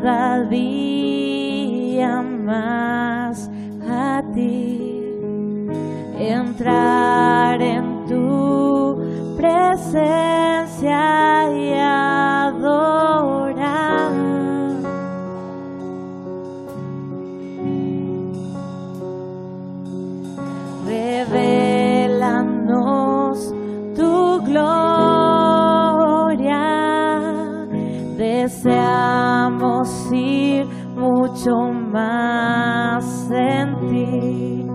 cada día más a ti, entrar en tu presencia y adorar. Revélanos tu gloria, deseamos ir mucho más en ti.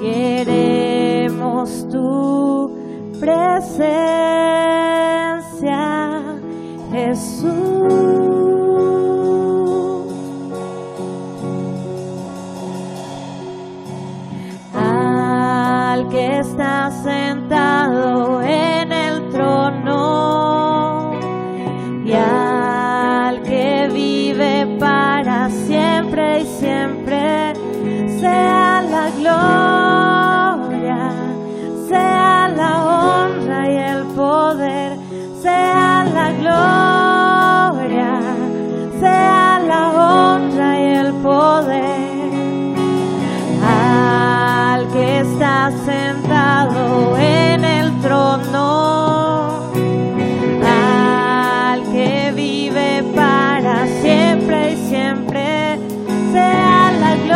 Queremos tu presencia, Jesús. Al que está sentado en el trono y al que vive para siempre y siempre, sea la gloria, sea la honra y el poder, sea la gloria, sea la honra y el poder. Al que está sentado en el trono, al que vive para siempre y siempre, sea la gloria,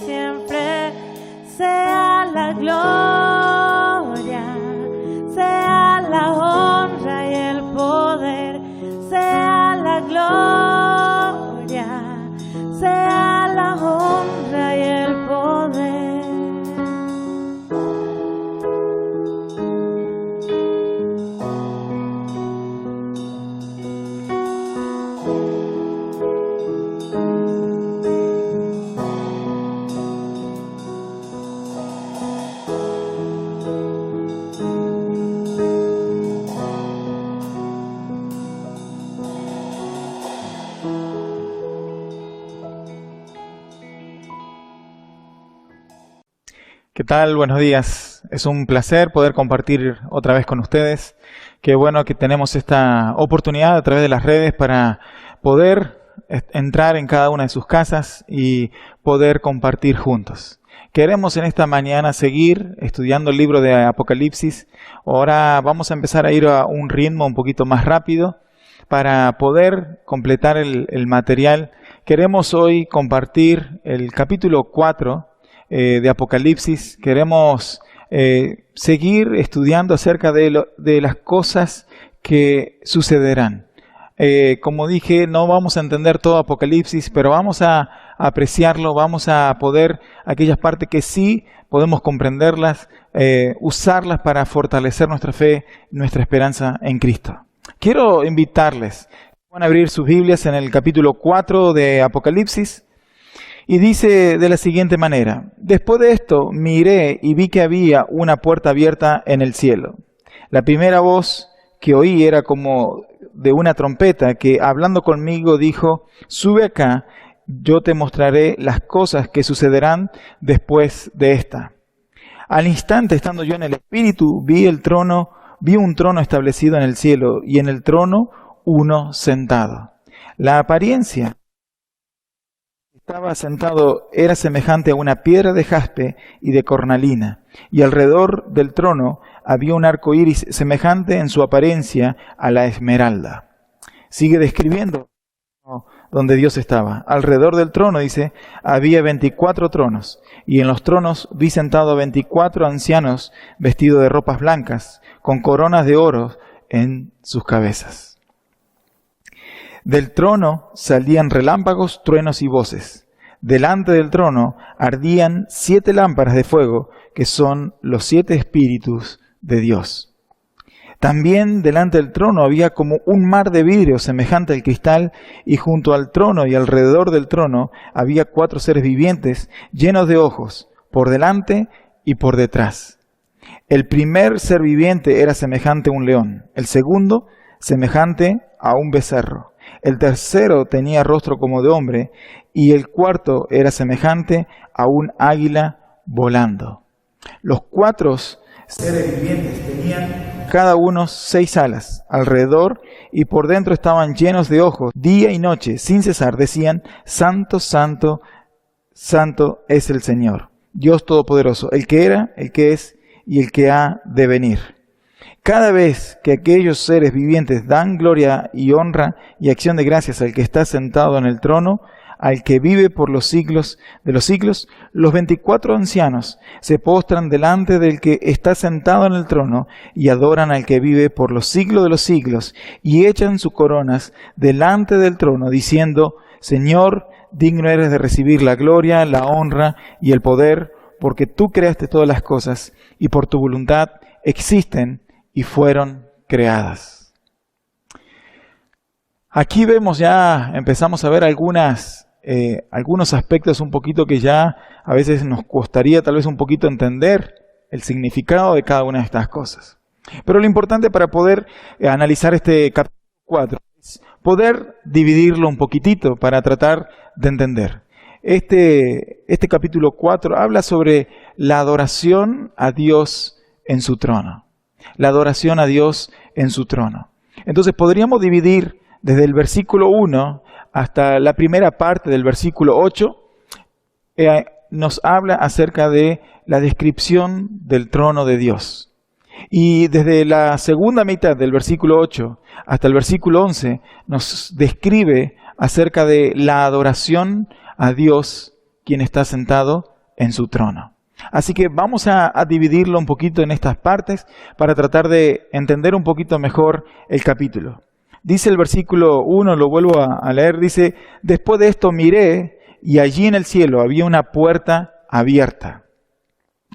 siempre sea la gloria, sea la honra y el poder, sea la gloria, sea la honra y el poder. ¿Qué tal? Buenos días. Es un placer poder compartir otra vez con ustedes. Qué bueno que tenemos esta oportunidad a través de las redes para poder entrar en cada una de sus casas y poder compartir juntos. Queremos en esta mañana seguir estudiando el libro de Apocalipsis. Ahora vamos a empezar a ir a un ritmo un poquito más rápido para poder completar el material. Queremos hoy compartir el capítulo 4 de Apocalipsis. Queremos seguir estudiando acerca de las cosas que sucederán. Como dije, no vamos a entender todo Apocalipsis, pero vamos a apreciarlo, vamos a poder, aquellas partes que sí podemos comprenderlas, usarlas para fortalecer nuestra fe, nuestra esperanza en Cristo. Quiero invitarles, van a abrir sus Biblias en el capítulo 4 de Apocalipsis. Y dice de la siguiente manera: después de esto miré y vi que había una puerta abierta en el cielo. La primera voz que oí era como de una trompeta que, hablando conmigo, dijo: sube acá, yo te mostraré las cosas que sucederán después de esta. Al instante, estando yo en el Espíritu, vi un trono establecido en el cielo, y en el trono uno sentado. La apariencia estaba sentado era semejante a una piedra de jaspe y de cornalina, y alrededor del trono había un arco iris semejante en su apariencia a la esmeralda. Sigue describiendo donde Dios estaba. Alrededor del trono, dice, había 24 tronos, y en los tronos vi sentado a 24 ancianos vestidos de ropas blancas, con coronas de oro en sus cabezas. Del trono salían relámpagos, truenos y voces. Delante del trono ardían 7 lámparas de fuego, que son los 7 espíritus de Dios. También delante del trono había como un mar de vidrio semejante al cristal, y junto al trono y alrededor del trono había 4 seres vivientes llenos de ojos, por delante y por detrás. El primer ser viviente era semejante a un león, el segundo semejante a un becerro. El tercero tenía rostro como de hombre, y el cuarto era semejante a un águila volando. Los 4 seres vivientes tenían cada uno 6 alas alrededor, y por dentro estaban llenos de ojos. Día y noche, sin cesar, decían: Santo, Santo, Santo es el Señor, Dios Todopoderoso, el que era, el que es y el que ha de venir. Cada vez que aquellos seres vivientes dan gloria y honra y acción de gracias al que está sentado en el trono, al que vive por los siglos de los siglos, los 24 ancianos se postran delante del que está sentado en el trono y adoran al que vive por los siglos de los siglos, y echan sus coronas delante del trono, diciendo: Señor, digno eres de recibir la gloria, la honra y el poder, porque tú creaste todas las cosas, y por tu voluntad existen y fueron creadas. Aquí vemos ya, empezamos a ver algunos aspectos un poquito que ya a veces nos costaría tal vez un poquito entender el significado de cada una de estas cosas. Pero lo importante para poder analizar este capítulo 4 es poder dividirlo un poquitito para tratar de entender. Este capítulo 4 habla sobre la adoración a Dios en su trono. La adoración a Dios en su trono. Entonces podríamos dividir desde el versículo 1 hasta la primera parte del versículo 8. Nos habla acerca de la descripción del trono de Dios. Y desde la segunda mitad del versículo 8 hasta el versículo 11 nos describe acerca de la adoración a Dios, quien está sentado en su trono. Así que vamos a dividirlo un poquito en estas partes para tratar de entender un poquito mejor el capítulo. Dice el versículo 1, lo vuelvo a leer, dice: después de esto miré, y allí en el cielo había una puerta abierta.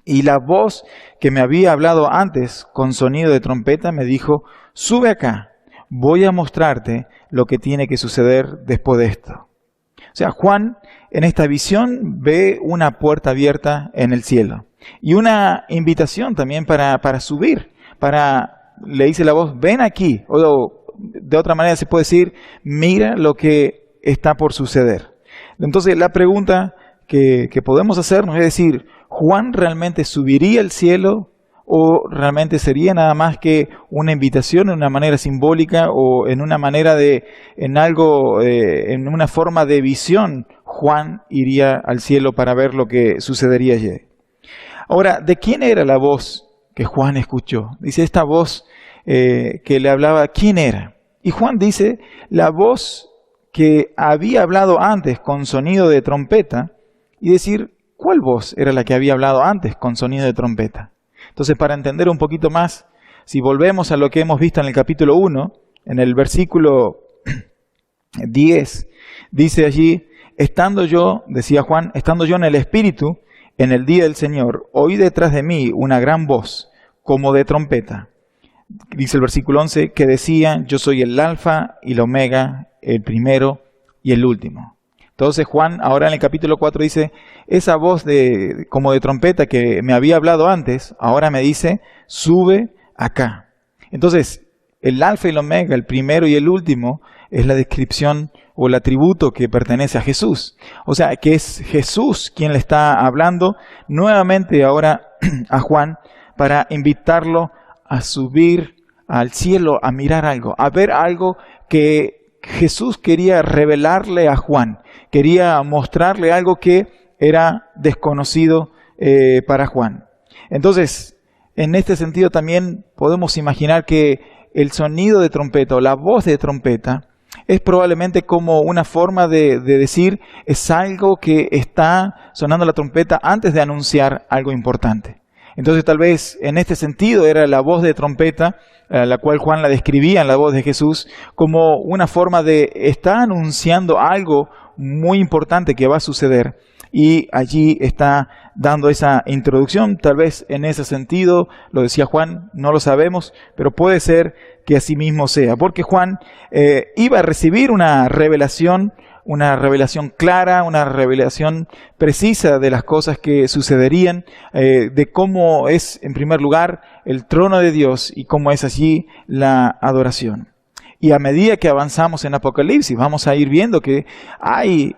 Y la voz que me había hablado antes con sonido de trompeta me dijo: sube acá, voy a mostrarte lo que tiene que suceder después de esto. O sea, Juan en esta visión ve una puerta abierta en el cielo y una invitación también para subir, le dice la voz: ven aquí, o de otra manera se puede decir: mira lo que está por suceder. Entonces la pregunta que podemos hacernos es decir: ¿Juan realmente subiría al cielo o realmente sería nada más que una invitación en una manera simbólica o en una manera en una forma de visión? Juan iría al cielo para ver lo que sucedería allí. Ahora, ¿de quién era la voz que Juan escuchó? Dice esta voz que le hablaba, ¿quién era? Y Juan dice: la voz que había hablado antes con sonido de trompeta. Y decir, ¿cuál voz era la que había hablado antes con sonido de trompeta? Entonces, para entender un poquito más, si volvemos a lo que hemos visto en el capítulo 1, en el versículo 10, dice allí: estando yo, decía Juan, estando yo en el Espíritu, en el día del Señor, oí detrás de mí una gran voz, como de trompeta. Dice el versículo 11, que decía: yo soy el Alfa y el Omega, el primero y el último. Entonces Juan, ahora en el capítulo 4 dice: esa voz como de trompeta que me había hablado antes, ahora me dice: sube acá. Entonces, el Alfa y el Omega, el primero y el último, es la descripción o el atributo que pertenece a Jesús. O sea, que es Jesús quien le está hablando nuevamente ahora a Juan para invitarlo a subir al cielo, a mirar algo, a ver algo que Jesús quería revelarle a Juan. Quería mostrarle algo que era desconocido para Juan. Entonces, en este sentido también podemos imaginar que el sonido de trompeta o la voz de trompeta es probablemente como una forma de decir, es algo que está sonando la trompeta antes de anunciar algo importante. Entonces tal vez en este sentido era la voz de trompeta, la cual Juan la describía en la voz de Jesús, como una forma de estar anunciando algo muy importante que va a suceder. Y allí está dando esa introducción, tal vez en ese sentido, lo decía Juan, no lo sabemos, pero puede ser que así mismo sea, porque Juan iba a recibir una revelación clara, una revelación precisa de las cosas que sucederían, de cómo es en primer lugar el trono de Dios y cómo es allí la adoración. Y a medida que avanzamos en Apocalipsis, vamos a ir viendo que hay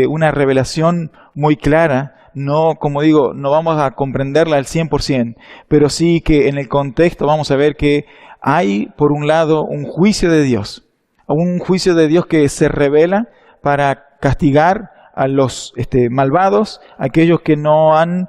una revelación muy clara. No, como digo, no vamos a comprenderla al 100%, pero sí que en el contexto vamos a ver que hay, por un lado, un juicio de Dios que se revela para castigar a los malvados, aquellos que no han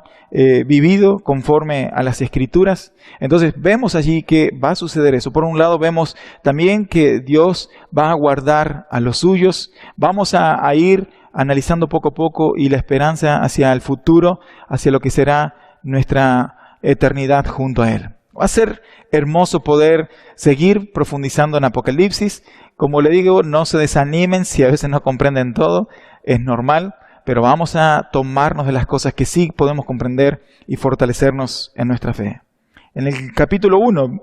vivido conforme a las Escrituras. Entonces vemos allí que va a suceder eso. Por un lado vemos también que Dios va a guardar a los suyos. Vamos a ir analizando poco a poco y la esperanza hacia el futuro, hacia lo que será nuestra eternidad junto a Él. Va a ser hermoso poder seguir profundizando en Apocalipsis. Como le digo, no se desanimen si a veces no comprenden todo, es normal, pero vamos a tomarnos de las cosas que sí podemos comprender y fortalecernos en nuestra fe. En el capítulo 1,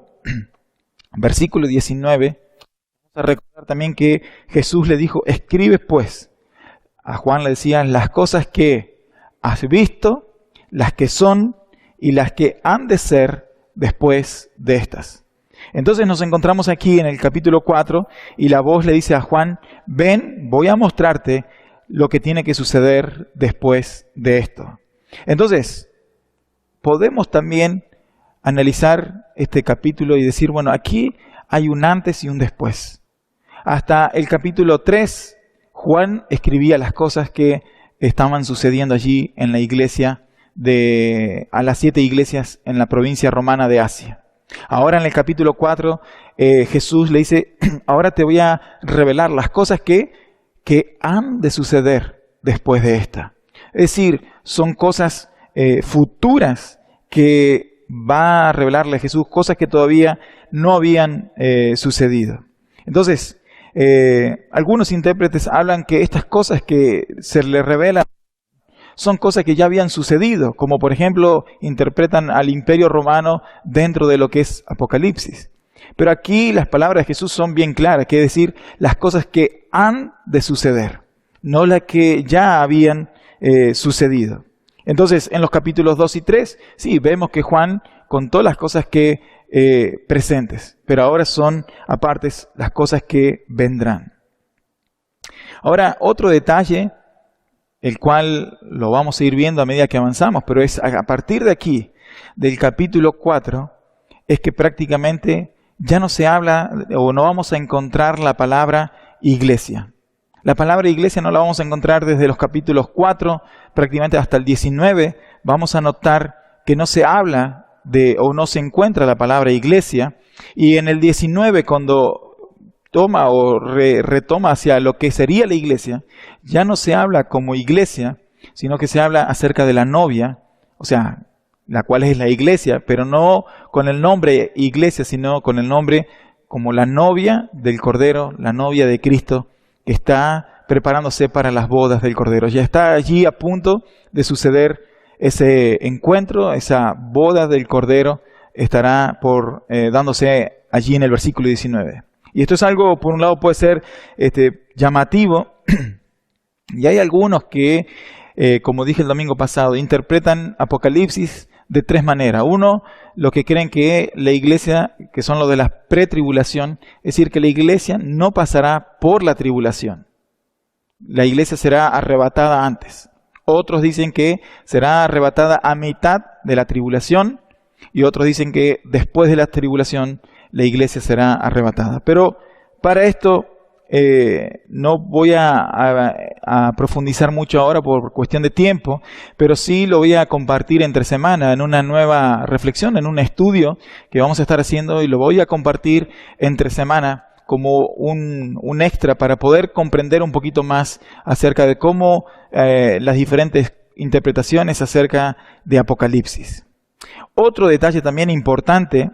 versículo 19, vamos a recordar también que Jesús le dijo: escribe pues. A Juan le decían las cosas que has visto, las que son y las que han de ser después de estas. Entonces nos encontramos aquí en el capítulo 4 y la voz le dice a Juan: ven, voy a mostrarte lo que tiene que suceder después de esto. Entonces, podemos también analizar este capítulo y decir, bueno, aquí hay un antes y un después. Hasta el capítulo 3, Juan escribía las cosas que estaban sucediendo allí en la iglesia a las 7 iglesias en la provincia romana de Asia. Ahora en el capítulo 4, Jesús le dice: ahora te voy a revelar las cosas que han de suceder después de esta. Es decir, son cosas futuras que va a revelarle a Jesús, cosas que todavía no habían sucedido. Entonces, algunos intérpretes hablan que estas cosas que se le revelan son cosas que ya habían sucedido, como por ejemplo interpretan al Imperio Romano dentro de lo que es Apocalipsis. Pero aquí las palabras de Jesús son bien claras, que es decir, las cosas que han de suceder, no las que ya habían sucedido. Entonces, en los capítulos 2 y 3, sí, vemos que Juan contó las cosas que presentes, pero ahora son apartes las cosas que vendrán. Ahora, otro detalle, el cual lo vamos a ir viendo a medida que avanzamos, pero es a partir de aquí, del capítulo 4, es que prácticamente ya no se habla o no vamos a encontrar la palabra iglesia. La palabra iglesia no la vamos a encontrar desde los capítulos 4, prácticamente hasta el 19. Vamos a notar que no se habla de o no se encuentra la palabra iglesia. Y en el 19, cuando toma o retoma hacia lo que sería la iglesia, ya no se habla como iglesia, sino que se habla acerca de la novia, o sea, la cual es la iglesia, pero no con el nombre iglesia, sino con el nombre como la novia del Cordero, la novia de Cristo, que está preparándose para las bodas del Cordero. Ya está allí a punto de suceder ese encuentro, esa boda del Cordero estará dándose allí en el versículo 19. Y esto es algo, por un lado, puede ser llamativo, y hay algunos que, como dije el domingo pasado, interpretan Apocalipsis de tres maneras. Uno, lo que creen que la iglesia, que son los de la pretribulación, es decir, que la iglesia no pasará por la tribulación. La iglesia será arrebatada antes. Otros dicen que será arrebatada a mitad de la tribulación, y otros dicen que después de la tribulación la iglesia será arrebatada. Pero para esto no voy a profundizar mucho ahora por cuestión de tiempo, pero sí lo voy a compartir entre semana en una nueva reflexión, en un estudio que vamos a estar haciendo, y lo voy a compartir entre semana como un extra para poder comprender un poquito más acerca de cómo las diferentes interpretaciones acerca de Apocalipsis. Otro detalle también importante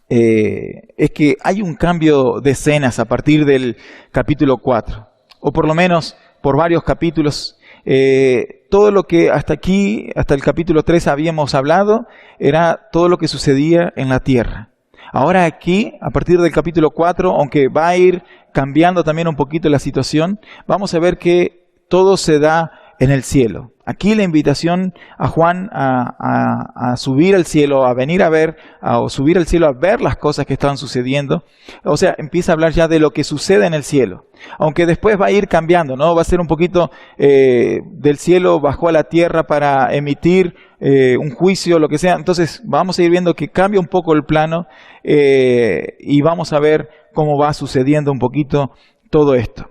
es que hay un cambio de escenas a partir del capítulo 4, o por lo menos por varios capítulos. Todo lo que hasta aquí, hasta el capítulo 3 habíamos hablado, era todo lo que sucedía en la tierra. Ahora aquí, a partir del capítulo 4, aunque va a ir cambiando también un poquito la situación, vamos a ver que todo se da en el cielo. Aquí la invitación a Juan a subir al cielo, a venir a ver, o subir al cielo a ver las cosas que estaban sucediendo. O sea, empieza a hablar ya de lo que sucede en el cielo. Aunque después va a ir cambiando, ¿no? Va a ser un poquito del cielo bajó a la tierra para emitir un juicio, lo que sea. Entonces vamos a ir viendo que cambia un poco el plano y vamos a ver cómo va sucediendo un poquito todo esto.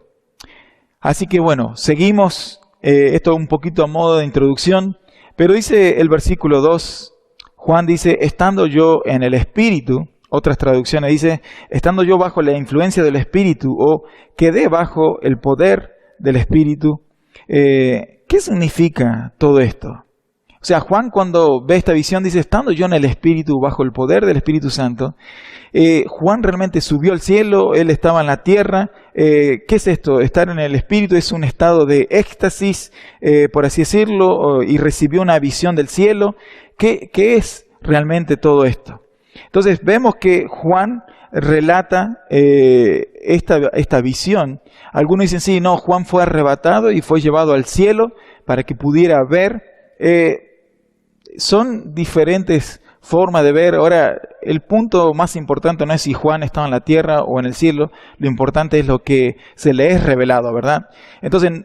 Así que bueno, seguimos. Esto un poquito a modo de introducción, pero dice el versículo 2, Juan dice, estando yo en el Espíritu, otras traducciones dice, estando yo bajo la influencia del Espíritu, o quedé bajo el poder del Espíritu. ¿Qué significa todo esto? O sea, Juan cuando ve esta visión dice, estando yo en el Espíritu, bajo el poder del Espíritu Santo, Juan realmente subió al cielo, él estaba en la tierra. ¿Qué es esto? Estar en el Espíritu es un estado de éxtasis, por así decirlo, y recibió una visión del cielo. ¿Qué es realmente todo esto? Entonces vemos que Juan relata esta visión. Algunos dicen, sí, no, Juan fue arrebatado y fue llevado al cielo para que pudiera ver. Son diferentes formas de ver. Ahora, el punto más importante no es si Juan estaba en la tierra o en el cielo. Lo importante es lo que se le es revelado, ¿verdad? Entonces,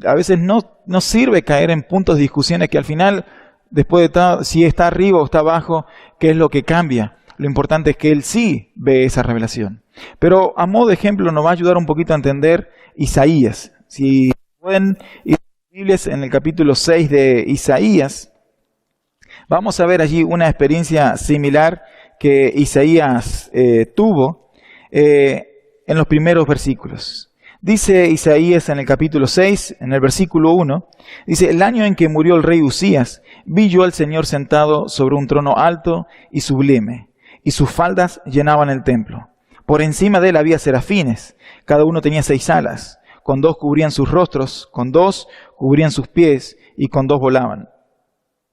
a veces no sirve caer en puntos de discusiones que al final, después de todo, si está arriba o está abajo, ¿qué es lo que cambia? Lo importante es que él sí ve esa revelación. Pero a modo de ejemplo nos va a ayudar un poquito a entender Isaías. Si pueden ir a las Biblias en el capítulo 6 de Isaías, vamos a ver allí una experiencia similar que Isaías tuvo en los primeros versículos. Dice Isaías en el capítulo 6, en el versículo 1, dice: el año en que murió el rey Uzías, vi yo al Señor sentado sobre un trono alto y sublime, y sus faldas llenaban el templo. Por encima de él había serafines, cada uno tenía 6 alas, con 2 cubrían sus rostros, con 2 cubrían sus pies, y con 2 volaban.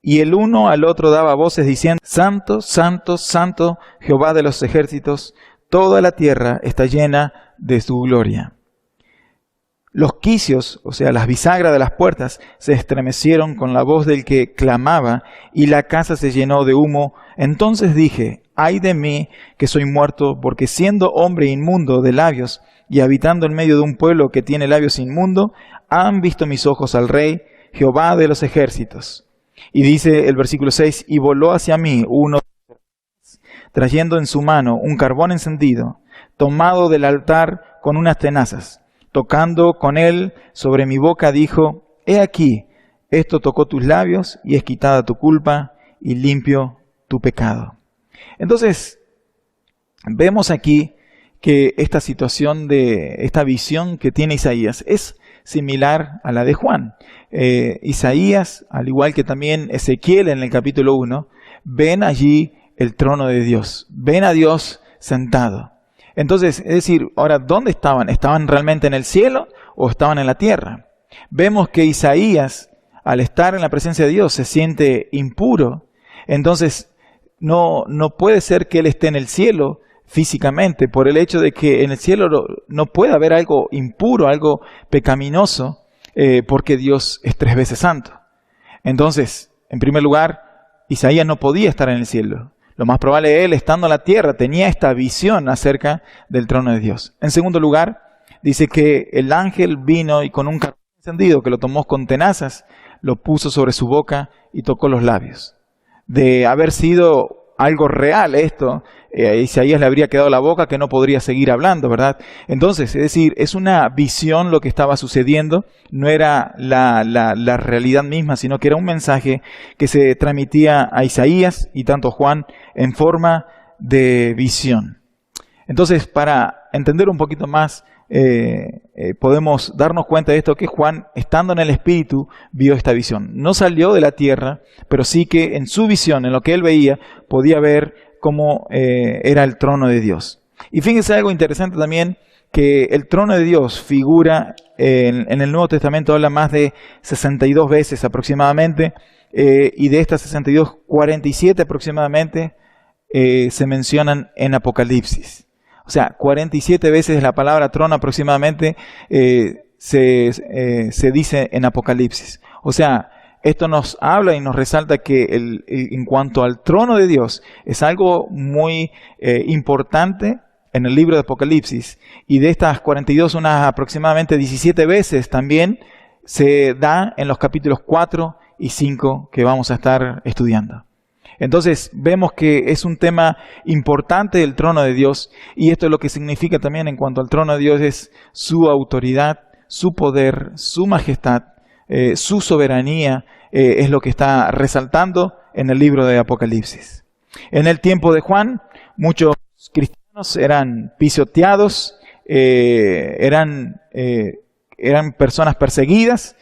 Y el uno al otro daba voces diciendo: Santo, Santo, Santo, Jehová de los ejércitos, toda la tierra está llena de su gloria. Los quicios, o sea, las bisagras de las puertas, se estremecieron con la voz del que clamaba, y la casa se llenó de humo. Entonces dije: ay de mí, que soy muerto, porque siendo hombre inmundo de labios, y habitando en medio de un pueblo que tiene labios inmundo, han visto mis ojos al Rey, Jehová de los ejércitos. Y dice el versículo 6, y voló hacia mí uno, trayendo en su mano un carbón encendido, tomado del altar con unas tenazas. Tocando con él sobre mi boca, dijo: he aquí, esto tocó tus labios, y es quitada tu culpa, y limpio tu pecado. Entonces, vemos aquí que esta situación esta visión que tiene Isaías es similar a la de Juan. Isaías, al igual que también Ezequiel en el capítulo 1, ven allí el trono de Dios, ven a Dios sentado. Entonces, es decir, ahora, ¿dónde estaban? ¿Estaban realmente en el cielo o estaban en la tierra? Vemos que Isaías, al estar en la presencia de Dios, se siente impuro. Entonces, no puede ser que él esté en el cielo físicamente, por el hecho de que en el cielo no puede haber algo impuro, algo pecaminoso, porque Dios es 3 veces santo. Entonces, en primer lugar, Isaías no podía estar en el cielo. Lo más probable, él, estando en la tierra, tenía esta visión acerca del trono de Dios. En segundo lugar, dice que el ángel vino y con un carbón encendido, que lo tomó con tenazas, lo puso sobre su boca y tocó los labios. De haber sido algo real esto, a Isaías le habría quedado la boca que no podría seguir hablando, ¿verdad? Entonces, es decir, es una visión lo que estaba sucediendo, no era la realidad misma, sino que era un mensaje que se transmitía a Isaías y tanto a Juan en forma de visión. Entonces, para entender un poquito más, podemos darnos cuenta de esto, que Juan, estando en el Espíritu, vio esta visión. No salió de la tierra, pero sí que en su visión, en lo que él veía, podía ver cómo era el trono de Dios. Y fíjense algo interesante también, que el trono de Dios figura en el Nuevo Testamento, habla más de 62 veces aproximadamente, y de estas 62, 47 aproximadamente se mencionan en Apocalipsis. O sea, 47 veces la palabra trono aproximadamente se dice en Apocalipsis. O sea, esto nos habla y nos resalta que en cuanto al trono de Dios es algo muy importante en el libro de Apocalipsis. Y de estas 42, unas aproximadamente 17 veces también se da en los capítulos 4 y 5 que vamos a estar estudiando. Entonces vemos que es un tema importante el trono de Dios, y esto es lo que significa también en cuanto al trono de Dios: es su autoridad, su poder, su majestad, su soberanía, es lo que está resaltando en el libro de Apocalipsis. En el tiempo de Juan, muchos cristianos eran pisoteados, eran personas perseguidas,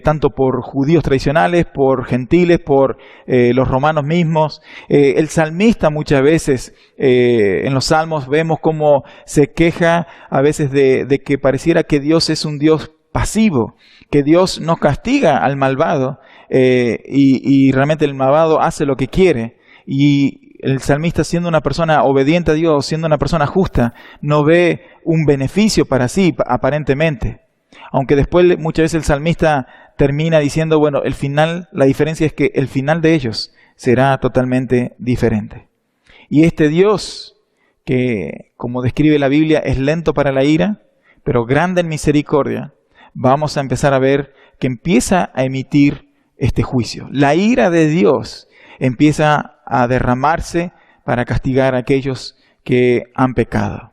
tanto por judíos tradicionales, por gentiles, por los romanos mismos. El salmista muchas veces, en los salmos, vemos cómo se queja a veces de que pareciera que Dios es un Dios pasivo, que Dios no castiga al malvado, y realmente el malvado hace lo que quiere. Y el salmista, siendo una persona obediente a Dios, siendo una persona justa, no ve un beneficio para sí, aparentemente. Aunque después muchas veces el salmista termina diciendo, bueno, el final, la diferencia es que el final de ellos será totalmente diferente. Y este Dios, que como describe la Biblia, es lento para la ira, pero grande en misericordia, vamos a empezar a ver que empieza a emitir este juicio. La ira de Dios empieza a derramarse para castigar a aquellos que han pecado.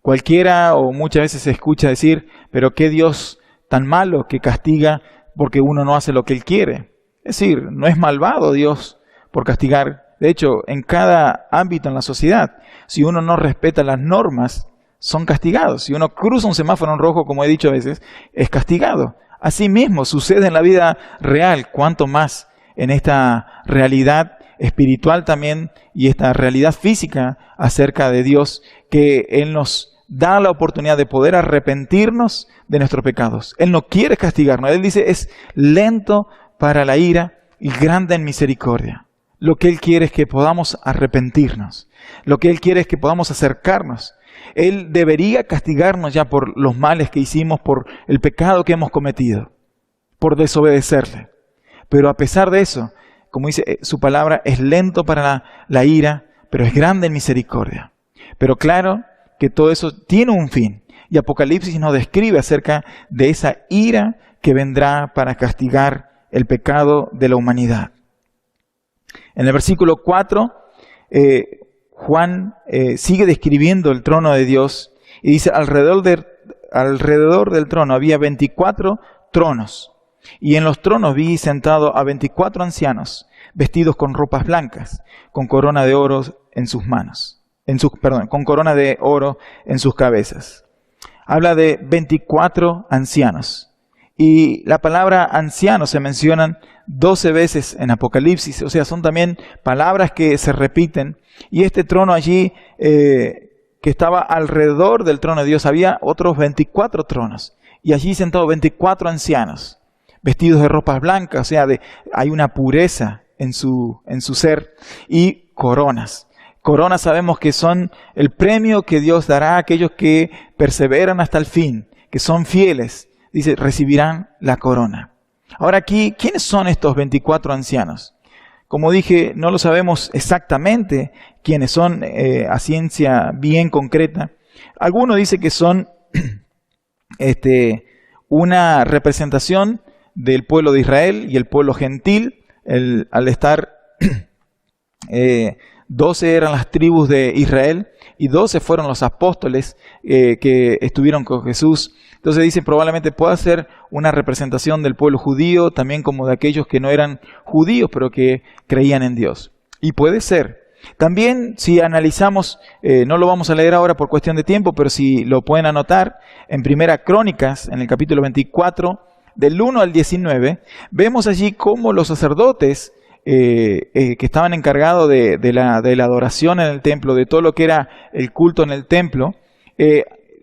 Cualquiera o muchas veces se escucha decir, pero qué Dios tan malo que castiga porque uno no hace lo que Él quiere. Es decir, no es malvado Dios por castigar. De hecho, en cada ámbito en la sociedad, si uno no respeta las normas son castigados. Si uno cruza un semáforo en rojo, como he dicho a veces, es castigado. Asimismo, sucede en la vida real, cuanto más en esta realidad espiritual también y esta realidad física acerca de Dios, que Él nos da la oportunidad de poder arrepentirnos de nuestros pecados. Él no quiere castigarnos. Él dice, es lento para la ira y grande en misericordia. Lo que Él quiere es que podamos arrepentirnos. Lo que Él quiere es que podamos acercarnos. Él debería castigarnos ya por los males que hicimos, por el pecado que hemos cometido, por desobedecerle. Pero a pesar de eso, como dice su palabra, es lento para la ira, pero es grande en misericordia. Pero claro que todo eso tiene un fin. Y Apocalipsis nos describe acerca de esa ira que vendrá para castigar el pecado de la humanidad. En el versículo 4, Juan sigue describiendo el trono de Dios y dice, alrededor del trono había 24 tronos. Y en los tronos vi sentado a 24 ancianos, vestidos con ropas blancas, con corona de oro en sus manos. Con corona de oro en sus cabezas. Habla de 24 ancianos. Y la palabra anciano se mencionan 12 veces en Apocalipsis. O sea, son también palabras que se repiten. Y este trono allí, que estaba alrededor del trono de Dios, había otros 24 tronos. Y allí sentados 24 ancianos, vestidos de ropas blancas. O sea, hay una pureza en su ser. Y coronas. Coronas sabemos que son el premio que Dios dará a aquellos que perseveran hasta el fin, que son fieles. Dice, recibirán la corona. Ahora aquí, ¿quiénes son estos 24 ancianos? Como dije, no lo sabemos exactamente quiénes son a ciencia bien concreta. Algunos dicen que son una representación del pueblo de Israel y el pueblo gentil, al estar 12 eran las tribus de Israel y 12 fueron los apóstoles que estuvieron con Jesús. Entonces dicen probablemente pueda ser una representación del pueblo judío, también como de aquellos que no eran judíos pero que creían en Dios. Y puede ser. También si analizamos, no lo vamos a leer ahora por cuestión de tiempo, pero si lo pueden anotar, en Primera Crónicas, en el capítulo 24, del 1 al 19, vemos allí cómo los sacerdotes que estaban encargados de la adoración en el templo, de todo lo que era el culto en el templo,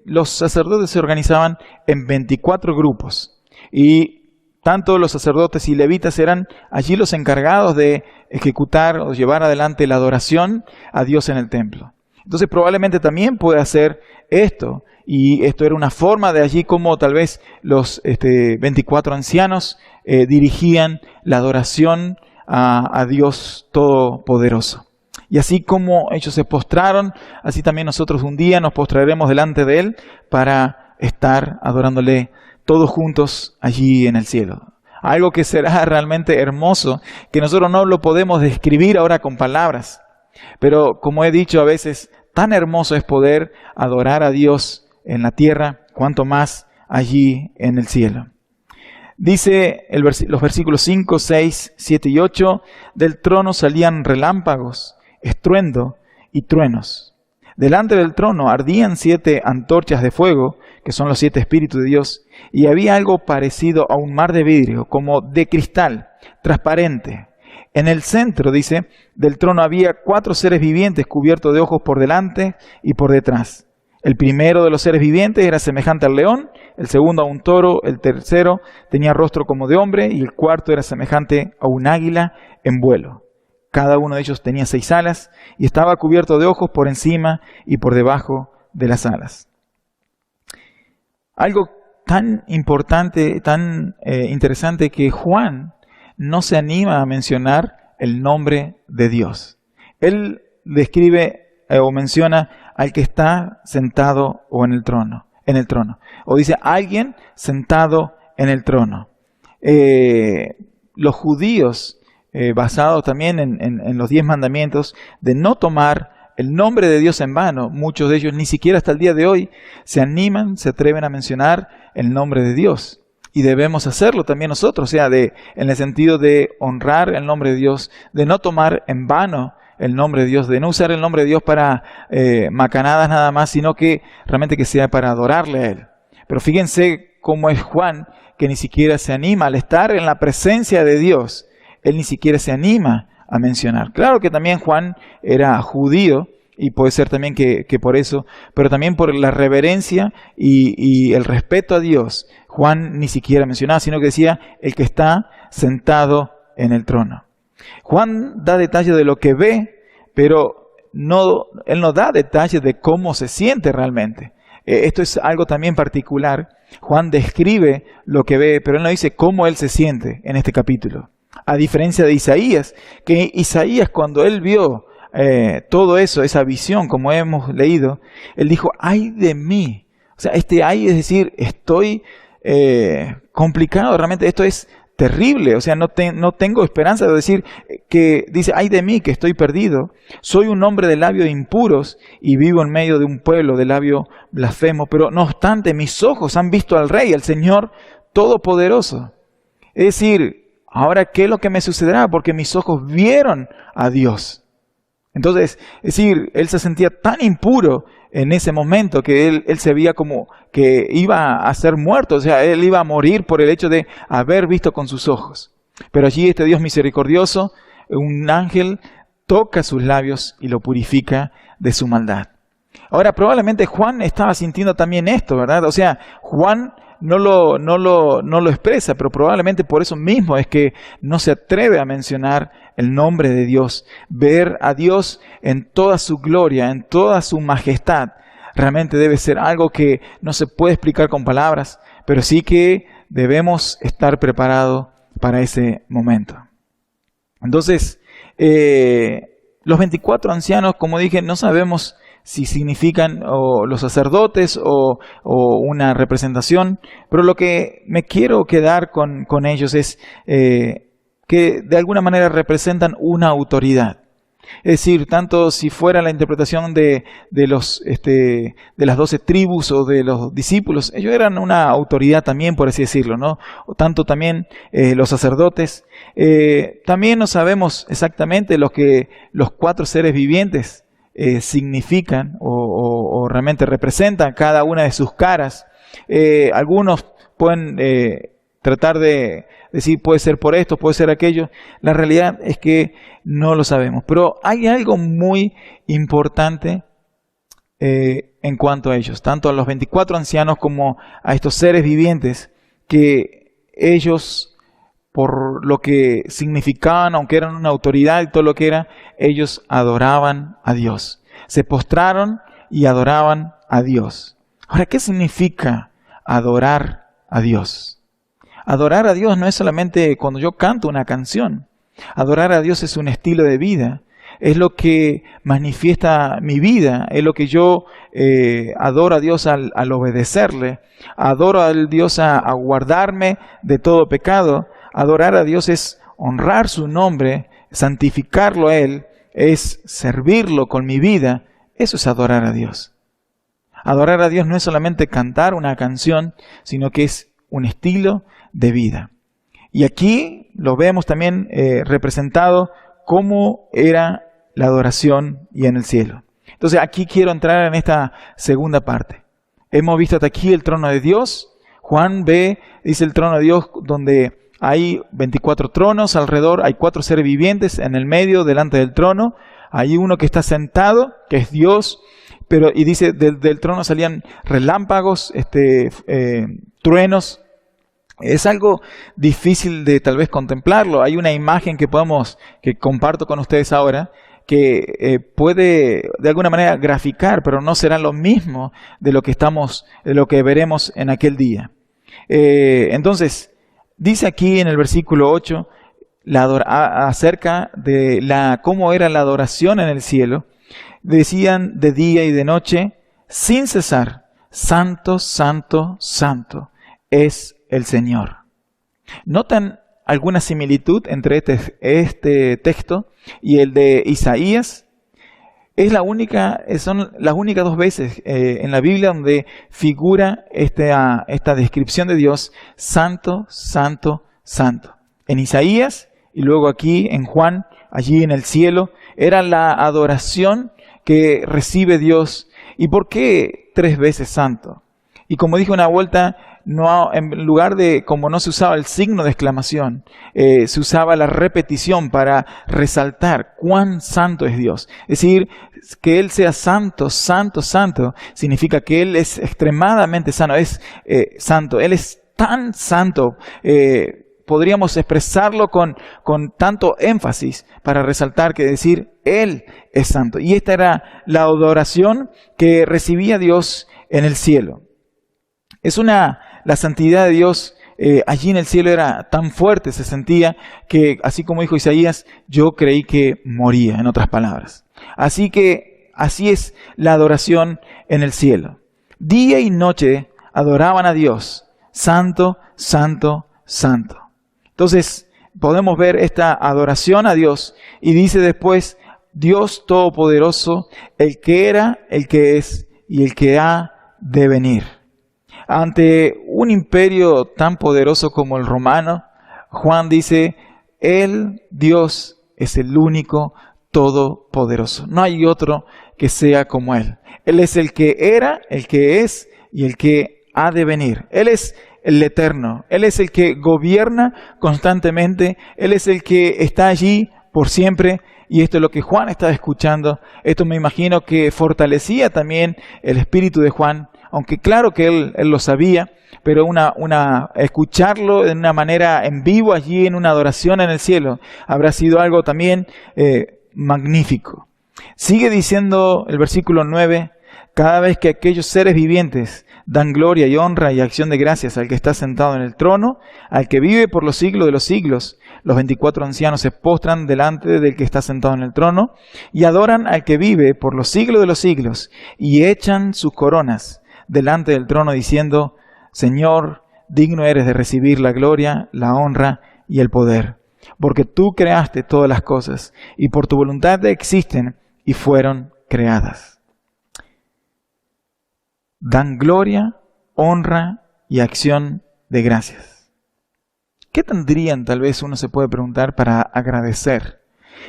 los sacerdotes se organizaban en 24 grupos. Y tanto los sacerdotes y levitas eran allí los encargados de ejecutar o llevar adelante la adoración a Dios en el templo. Entonces probablemente también puede hacer esto. Y esto era una forma de allí como tal vez los 24 ancianos dirigían la adoración a Dios Todopoderoso. Y así como ellos se postraron, así también nosotros un día nos postraremos delante de Él para estar adorándole todos juntos allí en el cielo. Algo que será realmente hermoso, que nosotros no lo podemos describir ahora con palabras. Pero como he dicho a veces, tan hermoso es poder adorar a Dios en la tierra, cuanto más allí en el cielo. Dice los versículos 5, 6, 7 y 8, del trono salían relámpagos, estruendo y truenos. Delante del trono ardían 7 antorchas de fuego, que son los 7 espíritus de Dios, y había algo parecido a un mar de vidrio, como de cristal, transparente. En el centro, dice, del trono había 4 seres vivientes cubiertos de ojos por delante y por detrás. El primero de los seres vivientes era semejante al león, el segundo a un toro, el tercero tenía rostro como de hombre y el cuarto era semejante a un águila en vuelo. Cada uno de ellos tenía 6 alas y estaba cubierto de ojos por encima y por debajo de las alas. Algo tan importante, tan interesante que Juan no se anima a mencionar el nombre de Dios. Él describe o menciona al que está sentado o en el trono. O dice alguien sentado en el trono. Los judíos, basados también en los 10 mandamientos, de no tomar el nombre de Dios en vano, muchos de ellos ni siquiera hasta el día de hoy se atreven a mencionar el nombre de Dios. Y debemos hacerlo también nosotros, o sea, en el sentido de honrar el nombre de Dios, de no tomar en vano el nombre de Dios, de no usar el nombre de Dios para macanadas nada más, sino que realmente que sea para adorarle a Él. Pero fíjense cómo es Juan, que ni siquiera se anima al estar en la presencia de Dios. Él ni siquiera se anima a mencionar. Claro que también Juan era judío, y puede ser también que por eso, pero también por la reverencia y el respeto a Dios, Juan ni siquiera mencionaba, sino que decía el que está sentado en el trono. Juan da detalles de lo que ve, pero él no da detalles de cómo se siente realmente. Esto es algo también particular. Juan describe lo que ve, pero él no dice cómo él se siente en este capítulo. A diferencia de Isaías, que Isaías cuando él vio todo eso, esa visión, como hemos leído, él dijo, ¡ay de mí! O sea, este ay es decir, estoy complicado, realmente esto es terrible, o sea, no tengo esperanza de decir que dice, ¡ay de mí, que estoy perdido! Soy un hombre de labios impuros y vivo en medio de un pueblo de labios blasfemos, pero no obstante, mis ojos han visto al Rey, al Señor Todopoderoso. Es decir, ahora, ¿qué es lo que me sucederá? Porque mis ojos vieron a Dios. Entonces, es decir, él se sentía tan impuro en ese momento que él se veía como que iba a ser muerto, o sea, él iba a morir por el hecho de haber visto con sus ojos. Pero allí este Dios misericordioso, un ángel, toca sus labios y lo purifica de su maldad. Ahora, probablemente Juan estaba sintiendo también esto, ¿verdad? O sea, Juan no lo expresa, pero probablemente por eso mismo es que no se atreve a mencionar el nombre de Dios. Ver a Dios en toda su gloria, en toda su majestad, realmente debe ser algo que no se puede explicar con palabras, pero sí que debemos estar preparados para ese momento. Entonces, los 24 ancianos, como dije, no sabemos si significan los sacerdotes o una representación, pero lo que me quiero quedar con ellos es que de alguna manera representan una autoridad. Es decir, tanto si fuera la interpretación de las 12 tribus o de los discípulos, ellos eran una autoridad también, por así decirlo, ¿no? O tanto también los sacerdotes. También no sabemos exactamente lo que los 4 seres vivientes significan o realmente representan cada una de sus caras. Algunos pueden tratar de decir puede ser por esto, puede ser aquello. La realidad es que no lo sabemos. Pero hay algo muy importante en cuanto a ellos, tanto a los 24 ancianos como a estos seres vivientes, que ellos, por lo que significaban, aunque eran una autoridad y todo lo que era, ellos adoraban a Dios. Se postraron y adoraban a Dios. Ahora, ¿qué significa adorar a Dios? Adorar a Dios no es solamente cuando yo canto una canción. Adorar a Dios es un estilo de vida. Es lo que manifiesta mi vida. Es lo que yo adoro a Dios al obedecerle. Adoro a Dios a guardarme de todo pecado. Adorar a Dios es honrar su nombre, santificarlo a Él, es servirlo con mi vida. Eso es adorar a Dios. Adorar a Dios no es solamente cantar una canción, sino que es un estilo de vida. Y aquí lo vemos también representado cómo era la adoración y en el cielo. Entonces aquí quiero entrar en esta segunda parte. Hemos visto hasta aquí el trono de Dios. Juan ve, dice el trono de Dios, donde hay 24 tronos alrededor, hay 4 seres vivientes en el medio, delante del trono. Hay uno que está sentado, que es Dios, y dice, del trono salían relámpagos, truenos. Es algo difícil de tal vez contemplarlo. Hay una imagen que comparto con ustedes ahora, que puede de alguna manera graficar, pero no será lo mismo de lo que veremos en aquel día. Entonces, dice aquí en el versículo 8, acerca de cómo era la adoración en el cielo. Decían de día y de noche, sin cesar, Santo, Santo, Santo es el Señor. ¿Notan alguna similitud entre este texto y el de Isaías? Son las únicas 2 veces en la Biblia donde figura esta descripción de Dios, Santo, Santo, Santo. En Isaías y luego aquí en Juan allí en el cielo, era la adoración que recibe Dios. ¿Y por qué 3 veces santo? Y como dije una vuelta, en lugar de, como no se usaba el signo de exclamación, se usaba la repetición para resaltar cuán santo es Dios. Es decir, que Él sea santo, santo, santo, significa que Él es extremadamente santo, santo. Él es tan santo, podríamos expresarlo con tanto énfasis para resaltar que decir, Él es santo. Y esta era la adoración que recibía Dios en el cielo. La santidad de Dios allí en el cielo era tan fuerte, se sentía que, así como dijo Isaías, yo creí que moría, en otras palabras. Así es la adoración en el cielo. Día y noche adoraban a Dios, santo, santo, santo. Entonces podemos ver esta adoración a Dios y dice después, Dios Todopoderoso, el que era, el que es y el que ha de venir. Ante un imperio tan poderoso como el romano, Juan dice, Él, Dios, es el único todopoderoso. No hay otro que sea como Él. Él es el que era, el que es y el que ha de venir. Él es el eterno. Él es el que gobierna constantemente. Él es el que está allí por siempre. Y esto es lo que Juan estaba escuchando. Esto me imagino que fortalecía también el espíritu de Juan. Aunque claro que él lo sabía, pero escucharlo de una manera en vivo allí en una adoración en el cielo habrá sido algo también magnífico. Sigue diciendo el versículo 9, cada vez que aquellos seres vivientes dan gloria y honra y acción de gracias al que está sentado en el trono, al que vive por los siglos de los siglos, los 24 ancianos se postran delante del que está sentado en el trono y adoran al que vive por los siglos de los siglos y echan sus coronas delante del trono diciendo, Señor, digno eres de recibir la gloria, la honra y el poder, porque tú creaste todas las cosas y por tu voluntad existen y fueron creadas. Dan gloria, honra y acción de gracias. ¿Qué tendrían, tal vez uno se puede preguntar, para agradecer?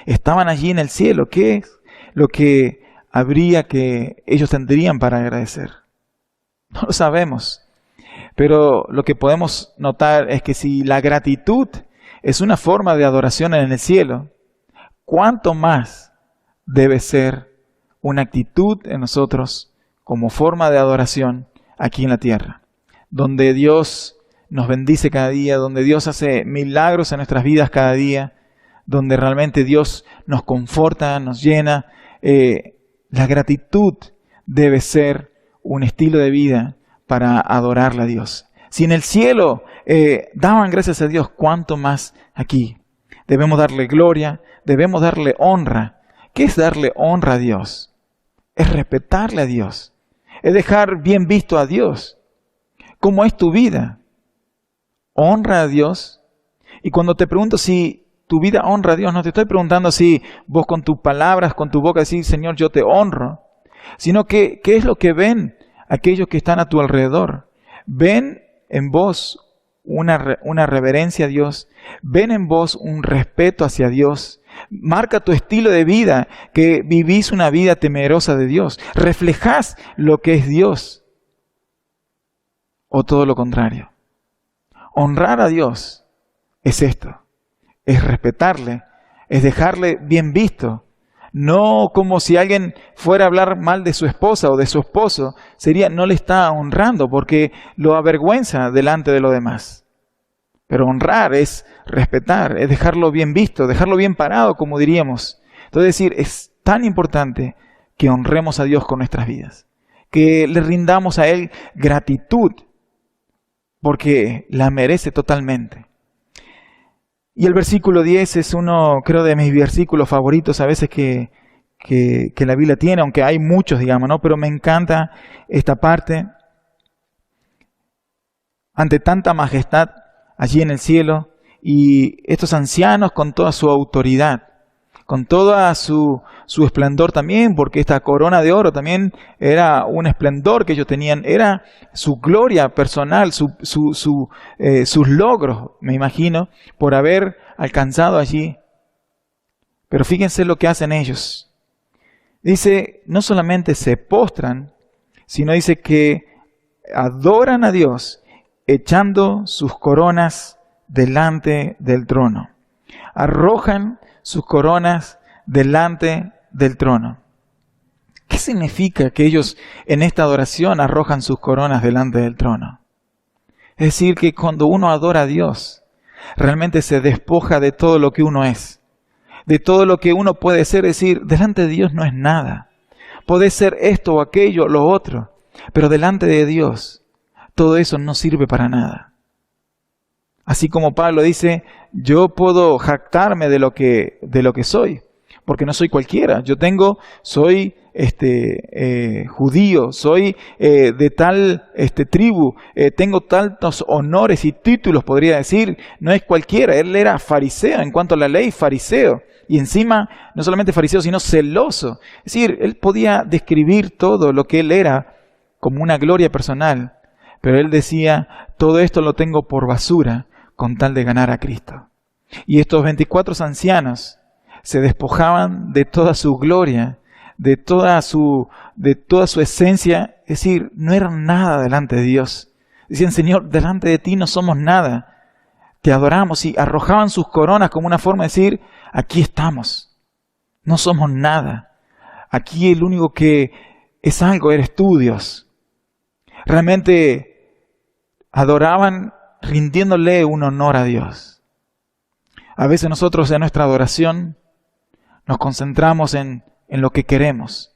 Estaban allí en el cielo, ¿qué es lo que habría que ellos tendrían para agradecer? No lo sabemos, pero lo que podemos notar es que si la gratitud es una forma de adoración en el cielo, ¿cuánto más debe ser una actitud en nosotros como forma de adoración aquí en la tierra? Donde Dios nos bendice cada día, donde Dios hace milagros en nuestras vidas cada día, donde realmente Dios nos conforta, nos llena. La gratitud debe ser un estilo de vida para adorarle a Dios. Si en el cielo daban gracias a Dios, ¿cuánto más aquí? Debemos darle gloria, debemos darle honra. ¿Qué es darle honra a Dios? Es respetarle a Dios, es dejar bien visto a Dios. ¿Cómo es tu vida? ¿Honra a Dios? Y cuando te pregunto si tu vida honra a Dios, no te estoy preguntando si vos con tus palabras, con tu boca decís, Señor, yo te honro, sino que ¿qué es lo que ven aquellos que están a tu alrededor? ¿Ven en vos una reverencia a Dios? ¿Ven en vos un respeto hacia Dios? Marca tu estilo de vida, que vivís una vida temerosa de Dios. ¿Reflejás lo que es Dios? ¿O todo lo contrario? Honrar a Dios es esto. Es respetarle, es dejarle bien visto. No como si alguien fuera a hablar mal de su esposa o de su esposo, no le está honrando porque lo avergüenza delante de los demás. Pero honrar es respetar, es dejarlo bien visto, dejarlo bien parado, como diríamos. Entonces es tan importante que honremos a Dios con nuestras vidas, que le rindamos a Él gratitud, porque la merece totalmente. Y el versículo 10 es uno, creo, de mis versículos favoritos a veces que la Biblia tiene, aunque hay muchos, digamos, ¿no? Pero me encanta esta parte. Ante tanta majestad allí en el cielo, y estos ancianos con toda su autoridad, con toda su esplendor también, porque esta corona de oro también era un esplendor que ellos tenían, era su gloria personal, sus logros, me imagino, por haber alcanzado allí. Pero fíjense lo que hacen ellos. Dice, no solamente se postran, sino dice que adoran a Dios echando sus coronas delante del trono. Arrojan sus coronas delante del trono. ¿Qué significa que ellos en esta adoración arrojan sus coronas delante del trono? Es decir, que cuando uno adora a Dios, realmente se despoja de todo lo que uno es, de todo lo que uno puede ser. Es decir, delante de Dios no es nada. Puede ser esto o aquello, lo otro, pero delante de Dios, todo eso no sirve para nada. Así como Pablo dice, yo puedo jactarme de lo que soy, porque no soy cualquiera. Soy judío, soy de tal tribu, tengo tantos honores y títulos, podría decir. No es cualquiera. Él era fariseo, en cuanto a la ley, fariseo. Y encima, no solamente fariseo, sino celoso. Es decir, él podía describir todo lo que él era como una gloria personal. Pero él decía, todo esto lo tengo por basura con tal de ganar a Cristo. Y estos 24 ancianos se despojaban de toda su gloria, de toda su esencia. Es decir, no eran nada delante de Dios. Decían, Señor, delante de ti no somos nada. Te adoramos. Y arrojaban sus coronas como una forma de decir, aquí estamos. No somos nada. Aquí el único que es algo eres tú, Dios. Realmente adoraban rindiéndole un honor a Dios. A veces nosotros en nuestra adoración nos concentramos en lo que queremos.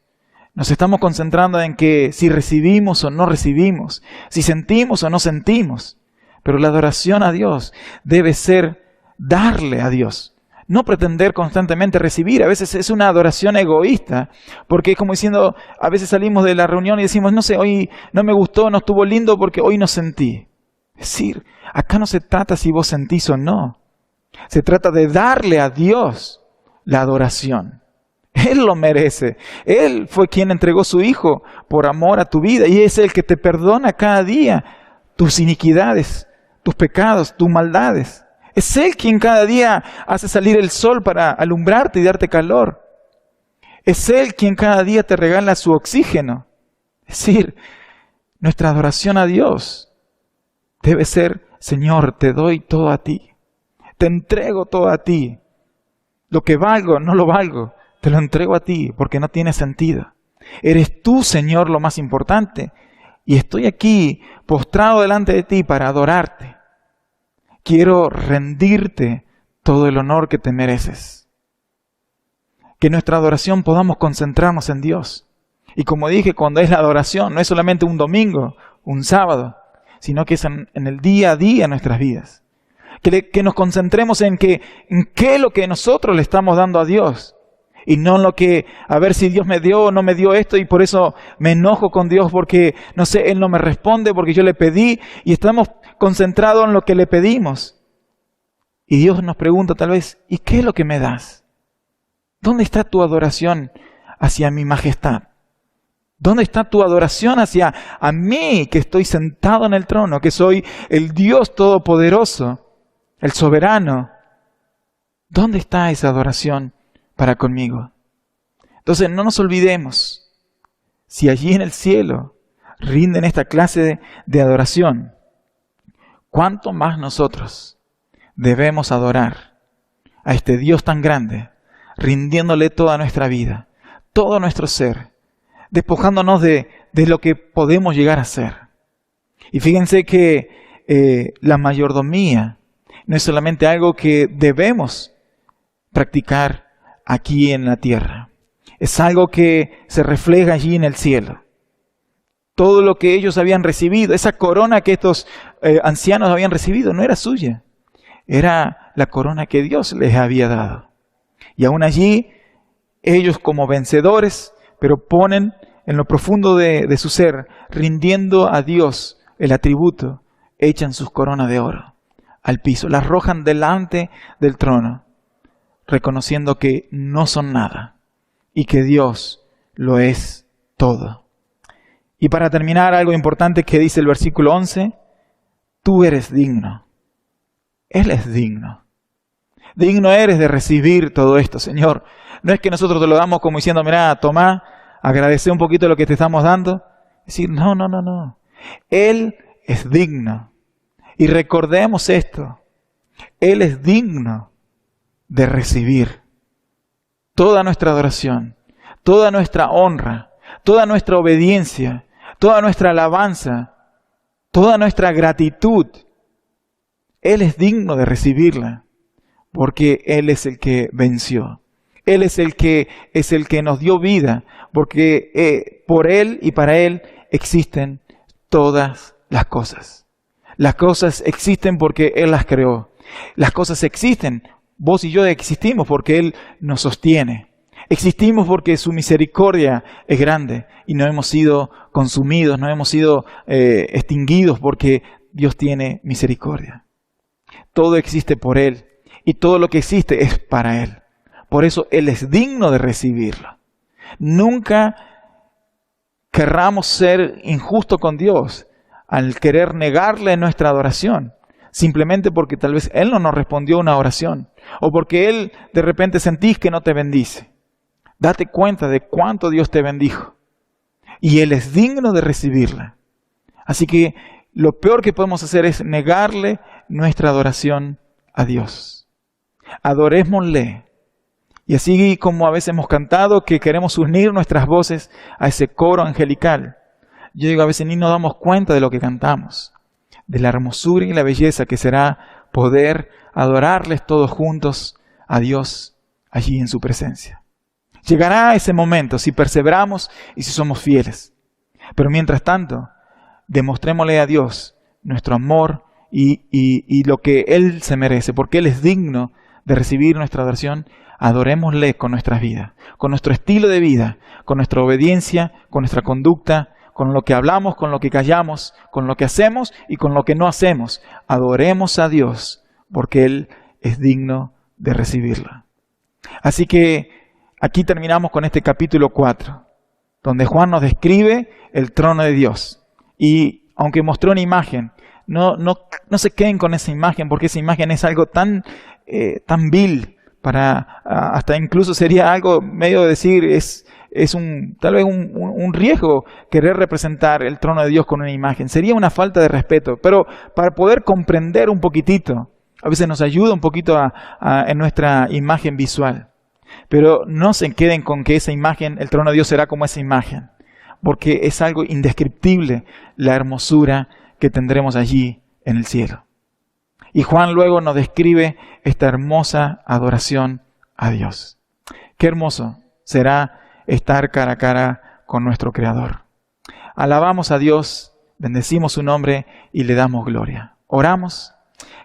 Nos estamos concentrando en que si recibimos o no recibimos, si sentimos o no sentimos. Pero la adoración a Dios debe ser darle a Dios, no pretender constantemente recibir. A veces es una adoración egoísta, porque es como diciendo, a veces salimos de la reunión y decimos, no sé, hoy no me gustó, no estuvo lindo porque hoy no sentí. Es decir, acá no se trata si vos sentís o no. Se trata de darle a Dios la adoración. Él lo merece. Él fue quien entregó su Hijo por amor a tu vida y es el que te perdona cada día tus iniquidades, tus pecados, tus maldades. Es Él quien cada día hace salir el sol para alumbrarte y darte calor. Es Él quien cada día te regala su oxígeno. Es decir, nuestra adoración a Dios debe ser, Señor, te doy todo a ti. Te entrego todo a ti. Lo que valgo, no lo valgo. Te lo entrego a ti porque no tiene sentido. Eres tú, Señor, lo más importante. Y estoy aquí postrado delante de ti para adorarte. Quiero rendirte todo el honor que te mereces. Que en nuestra adoración podamos concentrarnos en Dios. Y como dije, cuando es la adoración, no es solamente un domingo, un sábado, sino que es en el día a día de nuestras vidas. Que nos concentremos en qué es lo que nosotros le estamos dando a Dios. Y no en lo que, a ver si Dios me dio o no me dio esto y por eso me enojo con Dios porque, no sé, Él no me responde porque yo le pedí y estamos concentrados en lo que le pedimos. Y Dios nos pregunta tal vez, ¿y qué es lo que me das? ¿Dónde está tu adoración hacia mi majestad? ¿Dónde está tu adoración hacia a mí que estoy sentado en el trono, que soy el Dios todopoderoso, el soberano? ¿Dónde está esa adoración para conmigo? Entonces no nos olvidemos, si allí en el cielo rinden esta clase de adoración, ¿cuánto más nosotros debemos adorar a este Dios tan grande, rindiéndole toda nuestra vida, todo nuestro ser, despojándonos de lo que podemos llegar a ser? Y fíjense que la mayordomía no es solamente algo que debemos practicar aquí en la tierra. Es algo que se refleja allí en el cielo. Todo lo que ellos habían recibido, esa corona que estos ancianos habían recibido, no era suya. Era la corona que Dios les había dado. Y aún allí, ellos como vencedores, pero ponen en lo profundo de su ser, rindiendo a Dios el atributo, echan sus coronas de oro al piso, las arrojan delante del trono, reconociendo que no son nada y que Dios lo es todo. Y para terminar, algo importante que dice el versículo 11, tú eres digno. Él es digno. Digno eres de recibir todo esto, Señor. No es que nosotros te lo damos como diciendo, mira, tomá, agradece un poquito lo que te estamos dando. Es decir, no. Él es digno. Y recordemos esto. Él es digno de recibir toda nuestra adoración, toda nuestra honra, toda nuestra obediencia, toda nuestra alabanza, toda nuestra gratitud. Él es digno de recibirla, porque Él es el que venció. Él es el que nos dio vida, porque por Él y para Él existen todas las cosas. Las cosas existen porque Él las creó. Las cosas existen, vos y yo existimos porque Él nos sostiene. Existimos porque su misericordia es grande y no hemos sido consumidos, no hemos sido extinguidos porque Dios tiene misericordia. Todo existe por Él y todo lo que existe es para Él. Por eso Él es digno de recibirlo. Nunca querramos ser injustos con Dios al querer negarle nuestra adoración, simplemente porque tal vez Él no nos respondió una oración o porque Él de repente sentís que no te bendice. Date cuenta de cuánto Dios te bendijo y Él es digno de recibirla. Así que lo peor que podemos hacer es negarle nuestra adoración a Dios. Adorémosle. Y así como a veces hemos cantado que queremos unir nuestras voces a ese coro angelical, yo digo, a veces ni nos damos cuenta de lo que cantamos, de la hermosura y la belleza que será poder adorarles todos juntos a Dios allí en su presencia. Llegará ese momento si perseveramos y si somos fieles. Pero mientras tanto, demostrémosle a Dios nuestro amor y lo que Él se merece, porque Él es digno de recibir nuestra adoración. Adorémosle con nuestras vidas, con nuestro estilo de vida, con nuestra obediencia, con nuestra conducta, con lo que hablamos, con lo que callamos, con lo que hacemos y con lo que no hacemos. Adoremos a Dios, porque Él es digno de recibirla. Así que aquí terminamos con este capítulo 4, donde Juan nos describe el trono de Dios. Y aunque mostró una imagen, no se queden con esa imagen, porque esa imagen es algo tan vil, hasta incluso sería algo medio de decir, tal vez un riesgo querer representar el trono de Dios con una imagen. Sería una falta de respeto, pero para poder comprender un poquitito, a veces nos ayuda un poquito en nuestra imagen visual. Pero no se queden con que esa imagen, el trono de Dios será como esa imagen, porque es algo indescriptible la hermosura que tendremos allí en el cielo. Y Juan luego nos describe esta hermosa adoración a Dios. Qué hermoso será estar cara a cara con nuestro Creador. Alabamos a Dios, bendecimos su nombre y le damos gloria. Oramos.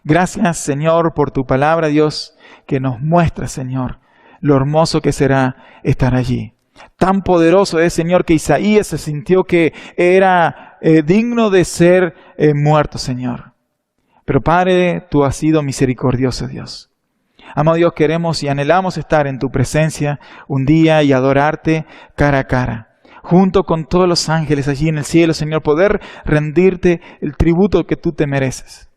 Gracias, Señor, por tu palabra, Dios, que nos muestra, Señor, lo hermoso que será estar allí. Tan poderoso es, Señor, que Isaías se sintió que era digno de ser muerto, Señor. Pero Padre, tú has sido misericordioso, Dios. Amado Dios, queremos y anhelamos estar en tu presencia un día y adorarte cara a cara, junto con todos los ángeles allí en el cielo, Señor, poder rendirte el tributo que tú te mereces.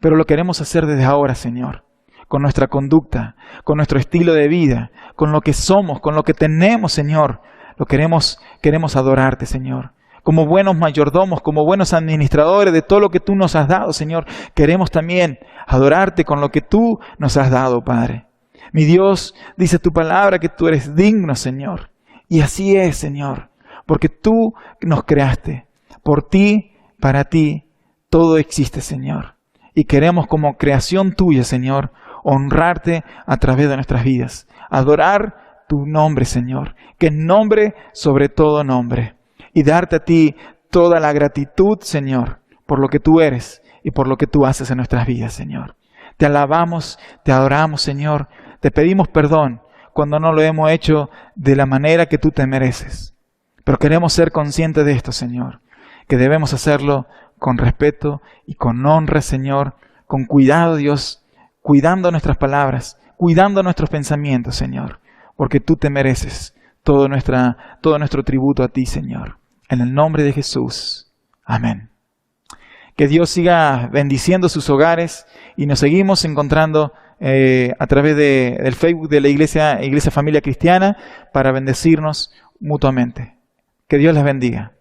Pero lo queremos hacer desde ahora, Señor, con nuestra conducta, con nuestro estilo de vida, con lo que somos, con lo que tenemos, Señor. Queremos adorarte, Señor. Como buenos mayordomos, como buenos administradores de todo lo que tú nos has dado, Señor, queremos también adorarte con lo que tú nos has dado, Padre. Mi Dios, dice tu palabra que tú eres digno, Señor. Y así es, Señor, porque tú nos creaste. Por ti, para ti, todo existe, Señor. Y queremos como creación tuya, Señor, honrarte a través de nuestras vidas. Adorar tu nombre, Señor, que es nombre sobre todo nombre. Y darte a ti toda la gratitud, Señor, por lo que tú eres y por lo que tú haces en nuestras vidas, Señor. Te alabamos, te adoramos, Señor. Te pedimos perdón cuando no lo hemos hecho de la manera que tú te mereces. Pero queremos ser conscientes de esto, Señor, que debemos hacerlo con respeto y con honra, Señor, con cuidado, Dios, cuidando nuestras palabras, cuidando nuestros pensamientos, Señor, porque tú te mereces todo nuestro tributo a ti, Señor. En el nombre de Jesús. Amén. Que Dios siga bendiciendo sus hogares y nos seguimos encontrando a través del Facebook de la Iglesia Familia Cristiana para bendecirnos mutuamente. Que Dios les bendiga.